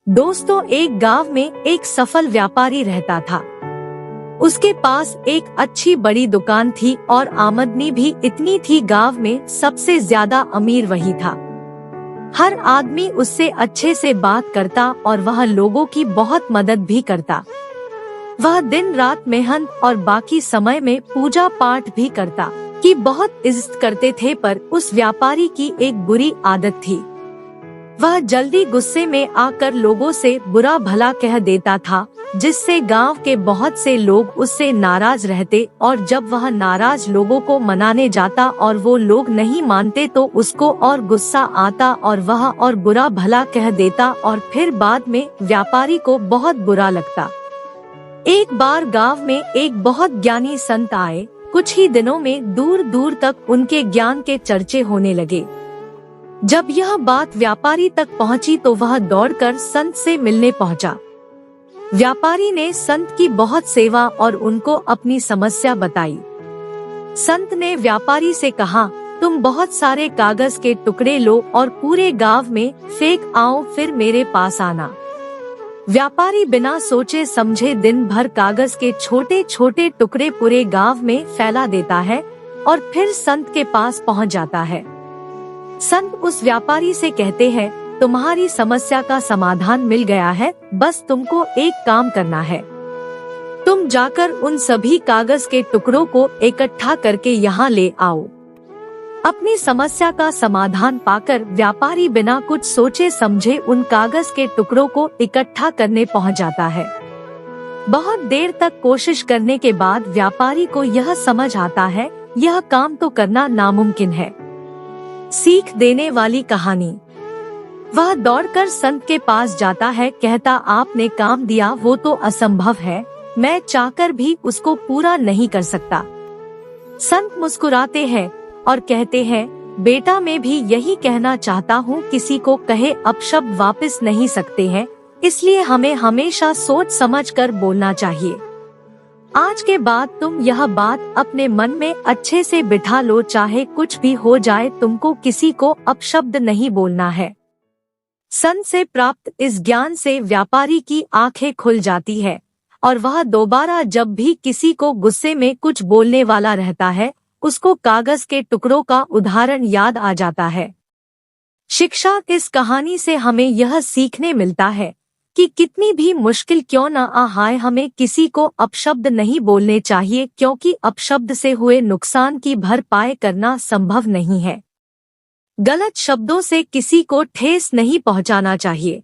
दोस्तों, एक गांव में एक सफल व्यापारी रहता था। उसके पास एक अच्छी बड़ी दुकान थी और आमदनी भी इतनी थी, गांव में सबसे ज्यादा अमीर वही था। हर आदमी उससे अच्छे से बात करता और वह लोगों की बहुत मदद भी करता। वह दिन रात मेहनत और बाकी समय में पूजा पाठ भी करता कि बहुत इज्जत करते थे। पर उस व्यापारी की एक बुरी आदत थी। वह जल्दी गुस्से में आकर लोगों से बुरा भला कह देता था, जिससे गांव के बहुत से लोग उससे नाराज रहते। और जब वह नाराज लोगों को मनाने जाता और वो लोग नहीं मानते तो उसको और गुस्सा आता और वह और बुरा भला कह देता और फिर बाद में व्यापारी को बहुत बुरा लगता। एक बार गांव में एक बहुत ज्ञानी संत आए। कुछ ही दिनों में दूर दूर तक उनके ज्ञान के चर्चे होने लगे। जब यह बात व्यापारी तक पहुंची तो वह दौड़कर संत से मिलने पहुंचा। व्यापारी ने संत की बहुत सेवा और उनको अपनी समस्या बताई। संत ने व्यापारी से कहा, तुम बहुत सारे कागज के टुकड़े लो और पूरे गांव में फेंक आओ, फिर मेरे पास आना। व्यापारी बिना सोचे समझे दिन भर कागज के छोटे छोटे टुकड़े पूरे गांव में फैला देता है और फिर संत के पास पहुंच जाता है। संत उस व्यापारी से कहते हैं, तुम्हारी समस्या का समाधान मिल गया है, बस तुमको एक काम करना है। तुम जाकर उन सभी कागज के टुकड़ों को इकट्ठा करके यहाँ ले आओ। अपनी समस्या का समाधान पाकर व्यापारी बिना कुछ सोचे समझे उन कागज के टुकड़ों को इकट्ठा करने पहुँच जाता है। बहुत देर तक कोशिश करने के बाद व्यापारी को यह समझ आता है, यह काम तो करना नामुमकिन है। सीख देने वाली कहानी। वह दौड़कर संत के पास जाता है, कहता, आपने काम दिया वो तो असंभव है, मैं चाहकर भी उसको पूरा नहीं कर सकता। संत मुस्कुराते हैं और कहते हैं, बेटा मैं भी यही कहना चाहता हूँ, किसी को कहे अपशब्द वापस नहीं सकते हैं, इसलिए हमें हमेशा सोच समझ कर बोलना चाहिए। आज के बाद तुम यह बात अपने मन में अच्छे से बिठा लो, चाहे कुछ भी हो जाए तुमको किसी को अपशब्द नहीं बोलना है। संत से प्राप्त इस ज्ञान से व्यापारी की आंखें खुल जाती है और वह दोबारा जब भी किसी को गुस्से में कुछ बोलने वाला रहता है, उसको कागज के टुकड़ों का उदाहरण याद आ जाता है। शिक्षा इस कहानी से हमें यह सीखने मिलता है कि कितनी भी मुश्किल क्यों न आए, हमें किसी को अपशब्द नहीं बोलने चाहिए, क्योंकि अपशब्द से हुए नुकसान की भरपाई करना संभव नहीं है। गलत शब्दों से किसी को ठेस नहीं पहुंचाना चाहिए।